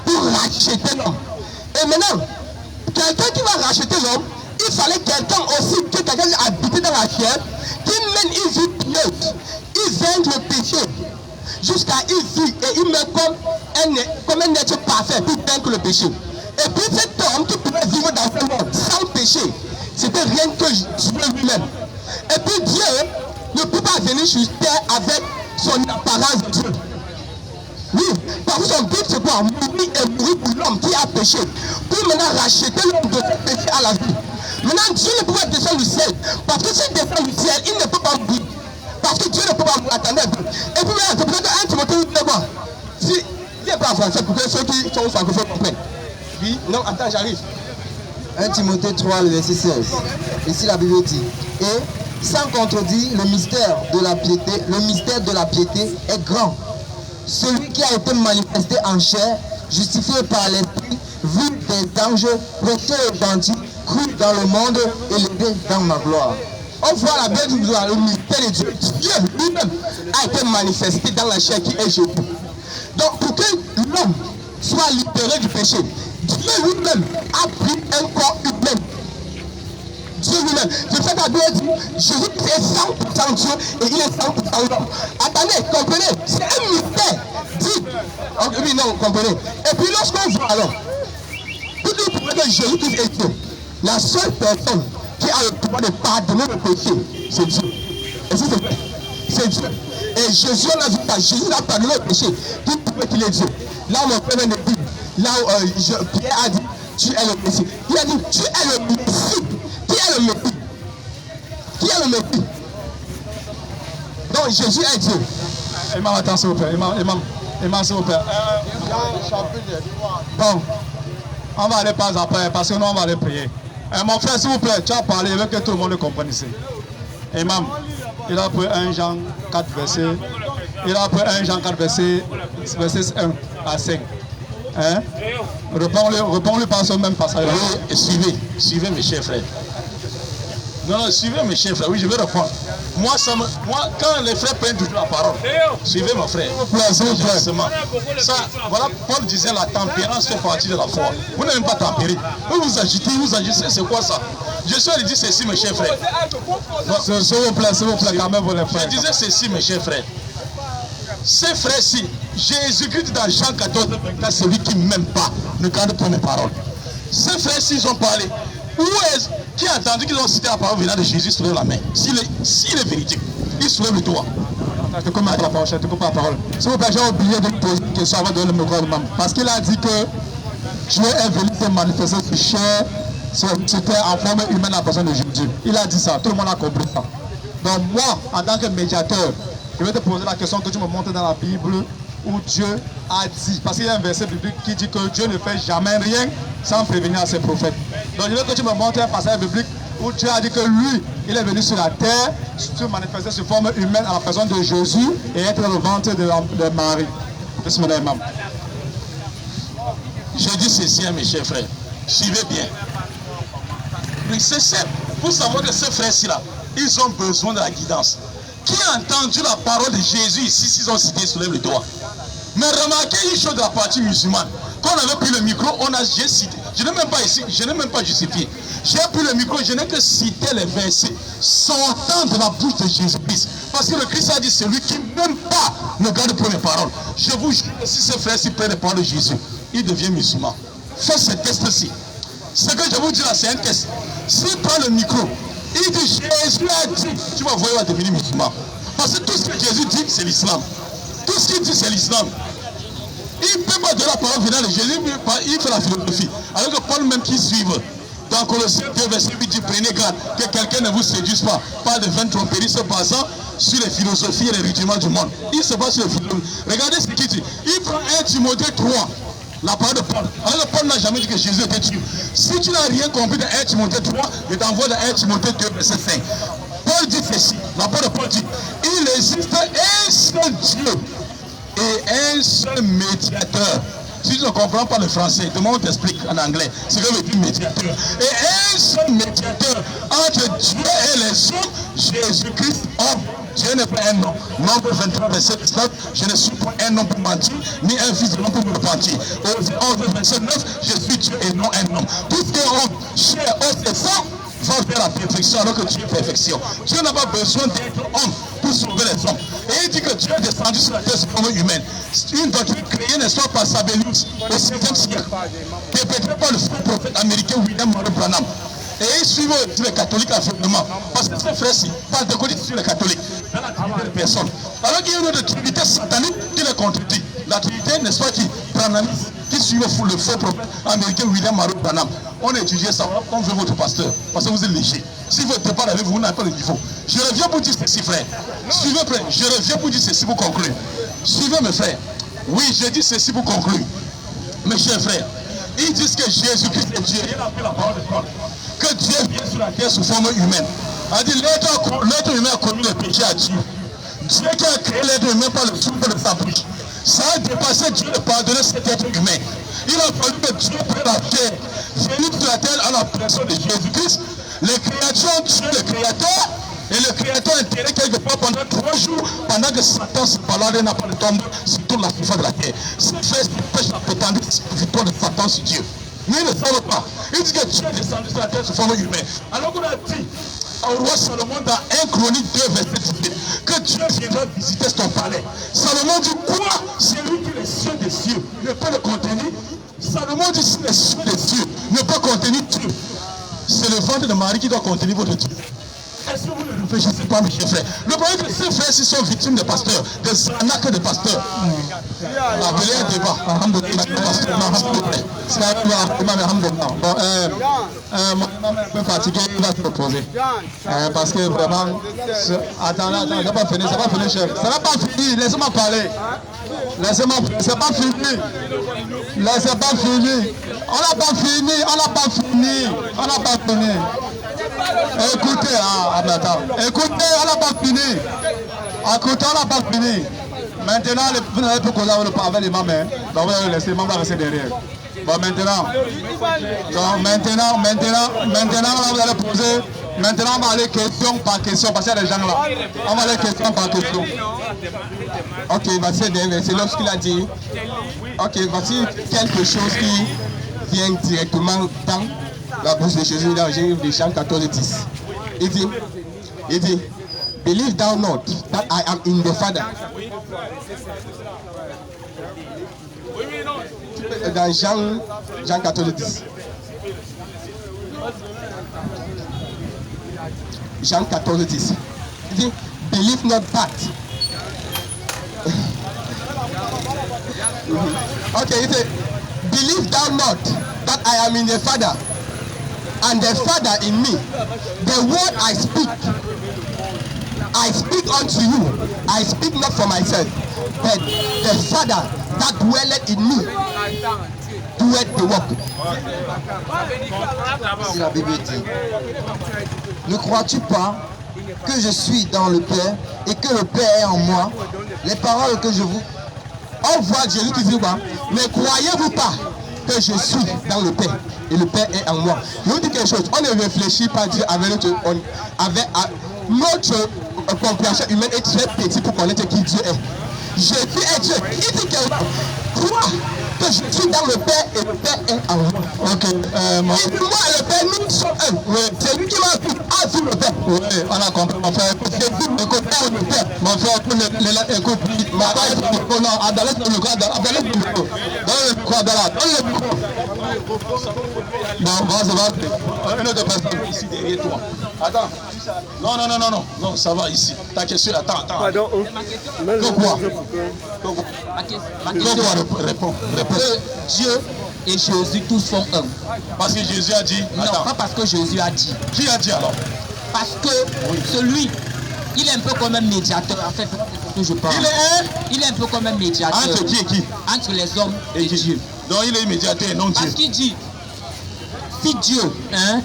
pour racheter l'homme. Et maintenant, quelqu'un qui va racheter l'homme, il fallait quelqu'un aussi, que quelqu'un habité dans la chair, qui mène une vie pieuse. Il vient le péché jusqu'à une vie et il meurt comme un être parfait pour vaincre le péché. Et puis cet homme qui pouvait vivre dans ce monde sans péché, c'était rien que Dieu lui-même. Et puis Dieu ne peut pas venir sur terre avec son apparence de Dieu. Oui, parce que son but c'est quoi? Mourir et mourir pour l'homme qui a péché. Pour maintenant racheter l'homme de ce péché à la vie. Maintenant Dieu ne peut pas descendre du ciel. Parce que s'il descend du ciel, il ne peut pas mourir. Parce que Dieu ne peut pas mourir. Attendez un peu. Et puis c'est peut-être un Timothée, vous voulez voir. Si, il n'est pas en français pour que ceux qui sont francophones comprennent. Oui, non, attends, j'arrive. 1 Timothée 3, le verset 16. Ici la Bible dit, et sans contredire, le mystère de la piété est grand. Celui qui a été manifesté en chair, justifié par l'esprit, vu des anges, prêché aux gentils, cru dans le monde, élevé dans ma gloire. On voit la belle gloire, le mystère de Dieu. Dieu lui-même a été manifesté dans la chair qui est Jésus. Donc pour que l'homme soit libéré du péché, Dieu lui-même a pris un corps humain. Dieu lui-même. C'est ça qu'a bien dit, Jésus est 100% Dieu et il est 100% l'homme. Attendez, comprenez, c'est un mystère. Dit. Oui, non, comprenez. Et puis lorsqu'on voit alors, pour nous prouver que Jésus est Dieu, la seule personne qui a le pouvoir de pardonner le péché, c'est Dieu. Et ça c'est vrai. C'est Dieu. Et Jésus, on a vu ça, Jésus a pardonné le péché, qui prouvait qu'il est Dieu. Là où mon frère vient de dire, là où Pierre a dit, tu es le Messie. Il a dit, tu es le Messie. Qui est le Messie? Qui est le Messie? Donc Jésus est Dieu. Imam, attends s'il vous plaît. Imam, s'il vous plaît. Bon, on va aller pas après, parce que nous on va aller prier. Mon frère, s'il vous plaît, tu as parlé, je veux que tout le monde le comprenne ici. Imam, il a pris 1 Jean 4 verset. Il a pris 1 Jean 4 verset 1 à 5. Hein? Réponds-lui par ce même passage. Oui, suivez mes chers frères. Non, suivez mes chers frères. Oui, je vais répondre. Moi, quand les frères prennent toujours la parole, suivez mon frère. Ça, voilà, Paul disait la tempérance fait partie de la foi. Vous n'avez même pas tempéré. Vous vous agitez, c'est quoi ça? Jésus a dit ceci, mes chers frères. S'il vous plaît, quand même, vous les frères. Je disais ceci, mes chers frères. Ces frères-ci, Jésus-Christ dans Jean 14, celui qui ne m'aime pas, ne garde pas mes paroles. Ces frères-ci, ils ont parlé. Qui a entendu qu'ils ont cité la parole venant de Jésus, soulève la main. S'il est véridique, il soulève le doigt. Je te coupe la parole, S'il vous plaît, j'ai oublié de poser une question avant de donner le micro à l'imam. Parce qu'il a dit que Dieu est venu se manifester sur chair, c'était en forme humaine la personne de Jésus. Il a dit ça, tout le monde a compris ça. Donc moi, en tant que médiateur, je vais te poser la question que tu me montres dans la Bible où Dieu a dit, parce qu'il y a un verset biblique qui dit que Dieu ne fait jamais rien sans prévenir à ses prophètes. Donc je veux que tu me montres un passage biblique où Dieu a dit que lui, il est venu sur la terre, se manifester sous forme humaine à la personne de Jésus et être dans le ventre de Marie. Bismillah, imam. Je dis ceci, mes chers frères. Suivez bien. Oui, c'est simple. Pour savoir que ces frères-ci là, ils ont besoin de la guidance. Qui a entendu la parole de Jésus ici, s'ils ont cité, soulève le doigt. Mais remarquez une chose de la partie musulmane. Quand on avait pris le micro, j'ai cité. Je n'ai même pas ici, je n'ai même pas justifié. J'ai pris le micro, je n'ai que cité les versets sortant de la bouche de Jésus-Christ. Parce que le Christ a dit, celui qui n'aime pas ne garde pas mes paroles. Je vous jure que si ce frère s'y prend les paroles de Jésus, il devient musulman. Faites ce test-ci. Ce que je vous dis là, c'est un test. S'il prend le micro, il dit Jésus a dit, tu vas voir, il va devenir musulman. Parce que tout ce que Jésus dit, c'est l'islam. Tout ce qu'il dit, c'est l'islam. Il ne peut pas de la parole finale de Jésus, il fait la philosophie. Alors que Paul même qui suit, dans Colossiens 2, verset 8, dit prenez garde que quelqu'un ne vous séduise pas de vaines tromperies se basant sur les philosophies et les rudiments du monde. Il se base sur les philosophies. Regardez ce qu'il dit. Il prend 1 Timothée 3. La parole de Paul. Alors que Paul n'a jamais dit que Jésus était Dieu. Si tu n'as rien compris de 1 Timothée 3, je t'envoie de 1 Timothée 2, verset 5. Paul dit ceci. La parole de Paul dit, il existe un seul Dieu et un seul médiateur. Si tu ne comprends pas le français, demain on t'explique en anglais ce que veut dire médiateur. Et un seul médiateur entre Dieu et les hommes, Jésus-Christ, homme. Dieu n'est pas un homme. Nombre 23, verset 19, je ne suis pas un homme pour mentir, ni un fils de l'homme pour me repentir. Au 11, verset 9, je suis Dieu et non un homme. Tout ce qui est homme, chair, os et sang, va vers la perfection alors que Dieu est perfection. Dieu n'a pas besoin d'être homme pour sauver les hommes. Et il dit que Dieu est descendu sur la terre sous forme humaine. Une doctrine créée, n'est-ce pas, par Sabellius au 7e siècle, perpétrée par le faux prophète américain William Morris Branham. Et ils suivent les catholiques aveuglement. Parce que ces frères-ci parlent de côté sur les catholiques, dans la trinité de personnes. Alors qu'il y a une autre trinité satanique qui les contredit. La trinité, n'est-ce pas, qui branamise, qui suit le faux prophète américain William Morris Branham. On étudie ça, on veut votre pasteur, parce que vous êtes léger. Si vous n'êtes pas avec vous, vous n'avez pas le niveau. Je reviens pour dire ceci, frère. Suivez, frère. Je reviens pour dire ceci pour conclure. Suivez, mes frères. Oui, je dis ceci pour conclure. Mes chers frères, ils disent que Jésus-Christ est Dieu. Il a pris la parole de Paul. Que Dieu vient sur la terre sous forme humaine. A dit l'être humain a commis le péché à Dieu. Dieu qui a créé l'être humain par le souffle de sa bouche. Ça a dépassé Dieu de pardonner cet être humain. Il a fallu que Dieu prenne la terre, venir sur la terre à la personne de Jésus-Christ. Les créatures ont tué le Créateur et le Créateur a enterré quelque part pendant 3 jours, pendant que Satan se baladait n'a pas de tombe sur toute la surface de la terre. C'est fait pêche la prétendue victoire de Satan sur Dieu. Mais ils ne savent pas. Il dit que Dieu est descendu sur la terre sous forme humaine. Alors qu'on a dit au roi Salomon dans 1 Chronique 2, verset 18, que Dieu viendra visiter son palais. Salomon dit quoi? C'est lui qui est les cieux des cieux ne peut le contenir. Salomon dit si les cieux des cieux ne peut contenir Dieu. C'est le ventre de Marie qui doit contenir votre Dieu. Est-ce que vous ne réfléchissez pas, mes chers frères? Le problème est que ces frères sont victimes de pasteurs, des arnaques de pasteurs. Appelez un débat. Mon imam est un peu fatigué, il va se reposer. Parce que vraiment, attendez, ça va pas finir, chef. Ça va pas finir, laissez-moi parler. Laissez-moi, c'est pas fini. Laissez pas finir. On n'a pas fini. Écoutez, écoutez, on n'a pas fini. Écoutez, on n'a pas fini. Maintenant, vous n'avez plus causer avec l'imam, donc vous allez laisser l'imam rester derrière. Bon, maintenant, vous allez poser. Maintenant, on va aller question par question, parce qu'il y a des gens là. On va aller question par question. Ok, voici c'est lorsqu'il a dit. Ok, voici quelque chose qui vient directement dans la bouche de Jésus dans Jean 14, 10. Il dit, believe thou not that I am in the Father. Dans Jean 14, 10. Jean 14, 10. Il dit, believe not that. Ok, il dit, believe thou not that I am in the Father, and the Father in me. The word I speak unto you. I speak not for myself, but the Father that dwelleth in me doeth the work. Si la Bible dit, ne crois-tu pas que je suis dans le Père et que le Père est en moi? Les paroles que je vous... On voit Jésus qui dit, ne croyez-vous pas que je suis dans le Père et le Père est en moi? Je vous dis quelque chose, on ne réfléchit pas Dieu avec notre compréhension humaine est très petite pour connaître qui Dieu est. Jésus est Dieu. Il dit que toi, que je suis dans le Père et le Père est en moi. Ok. Et moi et le Père, nous sommes un. Oui. C'est lui qui m'a vu le Père. Oui, on a compris. Mon frère, écoute, J'ai vu le Père. mon frère, écoute, écoute, non, Abdallah, donne le micro, Abdallah, donne le micro. Donne le micro, Abdallah, donne le micro. Bon, va, une autre personne. Ici derrière toi. Attends. Non, ça va ici. Ta question, attends. Pardon. Pourquoi? Ma question Réponds. que Dieu et Jésus tous sont un. Parce que Jésus a dit. Non, Attends. pas parce que Jésus a dit. Qui a dit alors? Parce que celui, il est un peu comme un médiateur. En fait, c'est ce que je parle. Il est un peu comme un médiateur. Entre qui et qui? Entre les hommes et qui? Dieu. Donc il est médiateur et non Dieu. Parce qu'il dit, si Dieu, hein,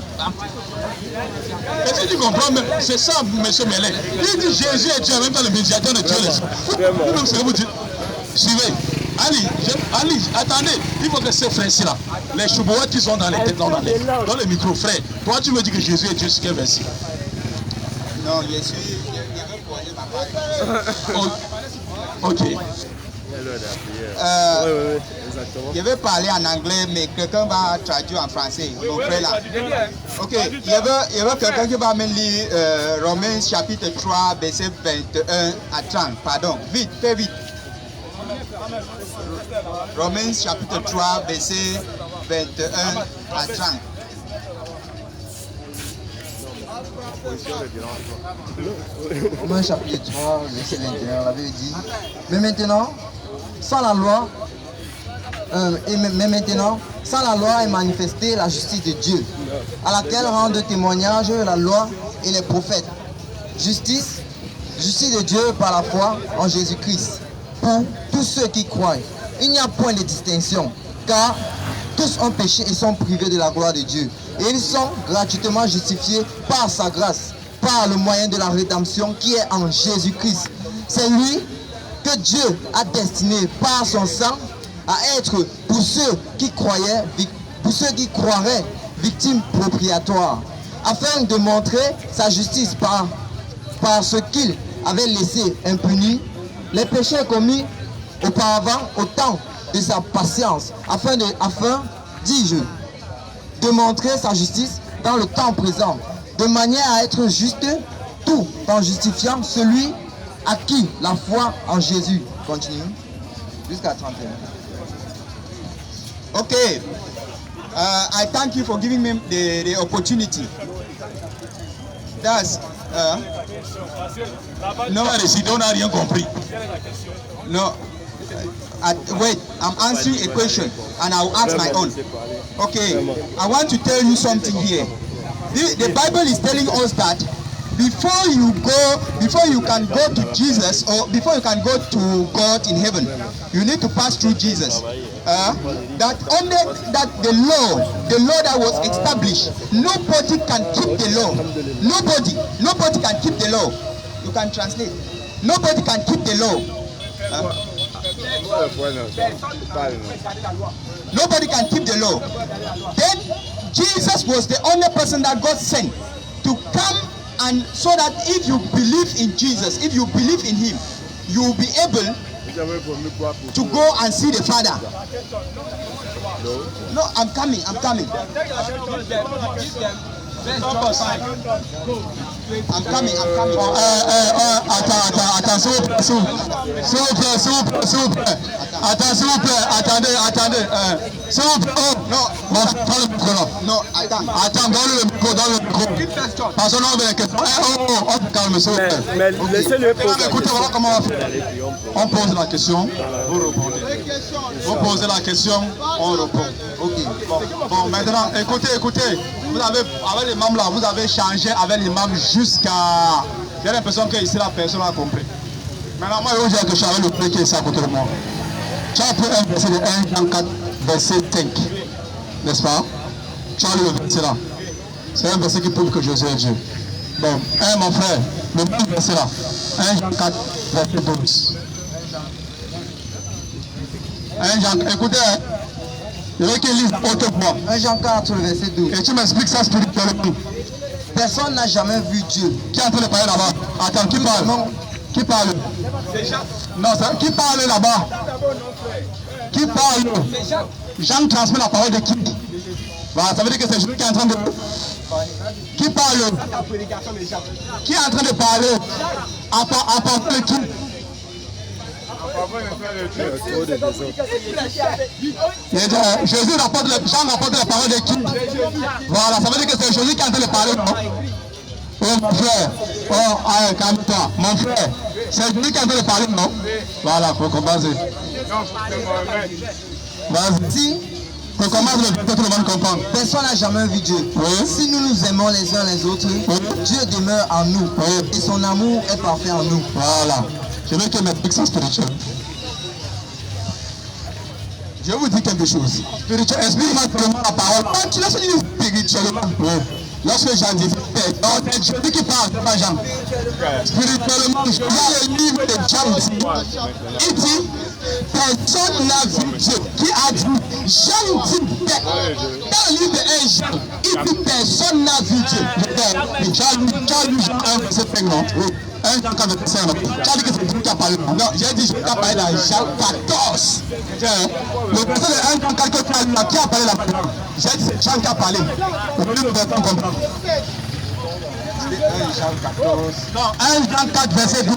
Est-ce que tu comprends? C'est ça, M. Mellet. Il dit Jésus est Dieu, en même temps le médiateur de Dieu. Donc c'est vous dites. Suivez. Ali, attendez. Il faut que ces frères-ci là, les choubouettes qui sont dans les têtes, dans les micros, frère. Toi, tu me dis que Jésus est Dieu, c'est quel verset? Non, je suis. Je veux poser ma parole. Ok. Je vais parler en anglais, mais quelqu'un va traduire en français. Mon frère là. Ok, je veux quelqu'un qui va me lire Romains chapitre 3, verset 21 à 30. Pardon, vite, fais vite. Romains chapitre 3, verset 21 à 30. Romains chapitre 3, verset 21, la Bible dit, mais maintenant, sans la loi, est manifestée la justice de Dieu, à laquelle rendent témoignage la loi et les prophètes. Justice de Dieu par la foi en Jésus-Christ, pour tous ceux qui croient. Il n'y a point de distinction, car tous ont péché et sont privés de la gloire de Dieu. Et ils sont gratuitement justifiés par sa grâce, par le moyen de la rédemption qui est en Jésus-Christ. C'est lui que Dieu a destiné par son sang à être pour ceux qui croiraient victimes propriétaires, afin de montrer sa justice par ce qu'il avait laissé impuni les péchés commis auparavant au temps de sa patience, afin, dis-je, de montrer sa justice dans le temps présent, de manière à être juste tout en justifiant celui à qui la foi en Jésus continue jusqu'à 31. Okay, I thank you for giving me the opportunity. That's Non, on n'a rien compris. no. Wait, I'm answering a question and I'll ask my own. Okay, I want to tell you something here. The Bible is telling us that before you can go to Jesus, or before you can go to God in heaven, you need to pass through Jesus. That the law that was established, nobody can keep the law. Nobody can keep the law. You can translate. Nobody can keep the law. Nobody can keep the law. Then Jesus was the only person that God sent to come, and so that if you believe in Jesus, if you believe in him, you will be able to go and see the Father. No, I'm coming. I'm coming. Attends, s'il vous plaît. Attends, s'il vous plaît, attendez. S'il vous plaît, prends le micro là. Non, attends. Attends, donne le micro. Parce qu'on a des questions. Calme, s'il vous plaît. Mais laissez-le poser. Écoutez, voilà comment on va faire. On pose la question, vous répondez. Vous posez la question, on répond. Ok. Bon, maintenant, écoutez. Vous avez, avec l'imam là, vous avez changé avec l'imam jusqu'à... J'ai l'impression que ici la personne a compris. Maintenant, moi, je veux dire que je suis avec le prix qui est ici à côté de moi. Tu as pris un verset de 1 Jean 4, verset 5. N'est-ce pas? Tu as lu le verset là. C'est un verset qui prouve que Jésus est Dieu. Bon, mon frère, le même verset là. 1 Jean 4, verset 12. 1 Jean, écoutez, je veux qu'il lise autrefois. 1 Jean 4, le verset 12. Et tu m'expliques ça spirituellement. Personne n'a jamais vu Dieu. Qui est en train de parler là-bas? Attends, qui parle? Qui parle? Non, qui parle là-bas? Qui parle? Jean transmet la parole de qui? Voilà, ça veut dire que c'est Jésus qui est en train de... Qui parle? Qui est en train de parler? À part de qui? Jésus rapporte, Jean rapporte la parole de qui? Voilà, ça veut dire que c'est Jésus qui est en train de parler, non? Oh mon frère, oh allez, calme-toi, mon frère, c'est Jésus qui est en train de parler, non? Voilà, faut commencer. Vas-y. Comment tout le monde comprend? Personne n'a jamais vu Dieu. Oui. Si nous nous aimons les uns les autres, Dieu demeure en nous. Oui. Et son amour est parfait en nous. Voilà. Je veux que mes trucs soient spirituels. Je vous dis quelque chose. Spirituel, explique-moi vraiment la parole. Quand tu laisses dire spirituellement. Oui. Lorsque Jean dit, c'est Jésus qui parle, c'est pas Jean. Spirituellement, je lis le livre de Jean ici. Il dit, personne n'a vu Dieu. Qui a dit, Jean dit, dans le livre de 1 Jean, il dit, personne n'a vu Dieu. Jean lu Jean 1, verset 5, non? Oui. 1 Jean 4, verset 5, non? Tu as dit que c'est Dieu qui a parlé. Non, j'ai dit, Jésus qui a parlé dans Jean 14. Le verset de 1 Jean 4 que tu as lu là, qui a parlé là-bas? J'ai dit, c'est Jean qui a parlé. Non, 1 Jean 4, verset 12.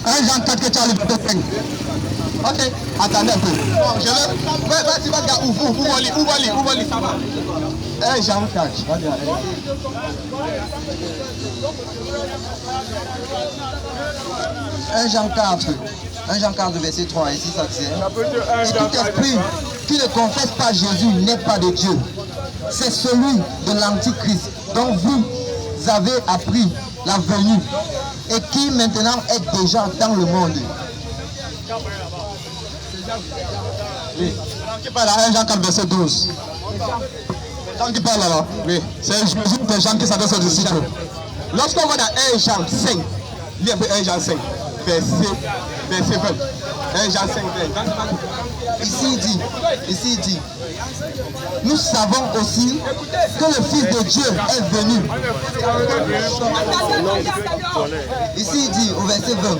1 Jean 4 que tu as lu, verset 5. Ok, attendez un peu. Bon, je vais. Vas-y, où va lire, ça va. 1 Jean 4. Vas-y, 1 Jean 4. 1 Jean 4, verset 3. Ici, ça dit. Et tout esprit qui ne confesse pas Jésus n'est pas de Dieu. C'est celui de l'Antichrist dont vous avez appris la venue et qui maintenant est déjà dans le monde. Oui. Qui parle à 1 Jean 4, verset 12. Jean qui parle là. Oui. C'est Jésus des gens qui s'adresse aux disciples. Lorsqu'on va dans 1 Jean 5, lis un peu 1 Jean 5, verset 20. 1 Jean 5, 20. Ici il dit, nous savons aussi que le Fils de Dieu est venu. Ici il dit au verset 20.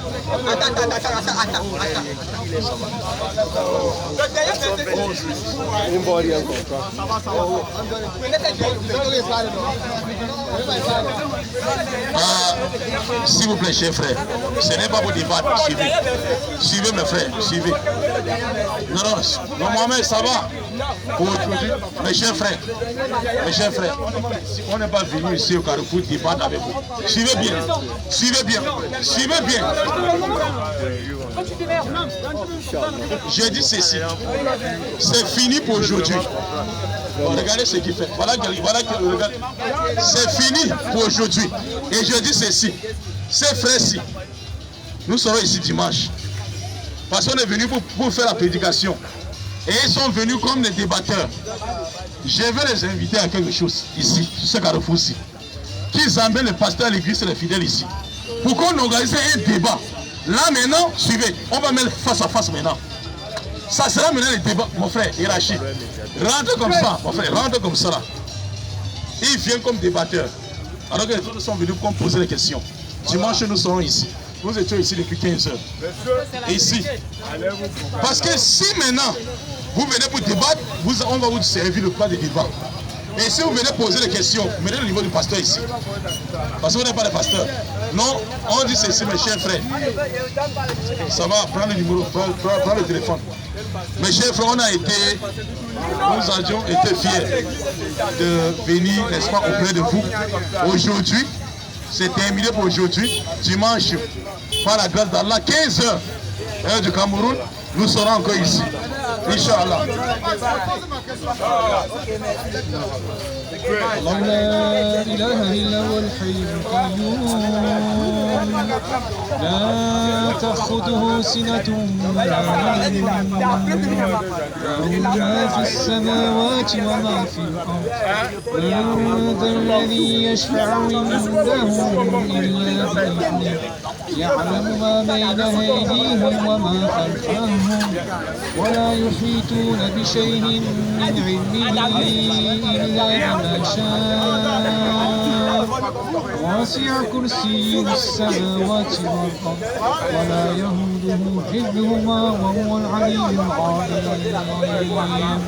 S'il vous plaît, chers frères, ce n'est pas pour débattre. Suivez. Suivez mes frères, suivez. Non, Mohamed, ça va. Pour aujourd'hui, mes chers frères, on n'est pas venu ici au Carrefour débattre avec vous. Suivez bien. Je dis ceci, c'est fini pour aujourd'hui. Regardez ce qu'il fait. Voilà que regarde. C'est fini pour aujourd'hui. Et je dis ceci, ces frères-ci, nous serons ici dimanche. Parce qu'on est venu pour faire la prédication. Et ils sont venus comme des débatteurs. Je vais les inviter à quelque chose ici, sur ce carrefour-ci. Qu'ils amènent le pasteur à l'église et les fidèles ici. Pour qu'on organise un débat. Là maintenant, suivez, on va mettre face à face maintenant. Ça sera maintenant le débat, mon frère, hiérarchie. Rentre comme ça, mon frère, rentre comme ça là. Ils viennent comme débatteurs. Alors que les autres sont venus pour poser des questions. Dimanche, nous serons ici. Nous étions ici depuis 15 heures. Ici. Parce que si maintenant, vous venez pour débattre, on va vous servir le plat de débat. Et si vous venez poser des questions, mettez le niveau du pasteur ici. Parce que vous n'êtes pas le pasteur. Non, on dit ceci, mes chers frères. Ça va, prends le numéro, prends le téléphone. Mes chers frères, nous avions été fiers de venir, n'est-ce pas, auprès de vous. Aujourd'hui, c'est terminé pour aujourd'hui. Dimanche, par la grâce d'Allah, 15 heures, heure du Cameroun, nous serons encore ici. Inch'Allah. الله لا إله إلا هو الحي القيوم لا تأخذه سنة ولا نوم له ما في السماوات وما في الأرض من ذا الذي يشفع عنده إلا بإذنه يعلم ما بين أيديهم وما خلفهم ولا يحيطون بشيء من علمه إلا بما شاء وسع كرسيه السماوات والأرض ولا يهوده حفظهما وهو العلي العظيم.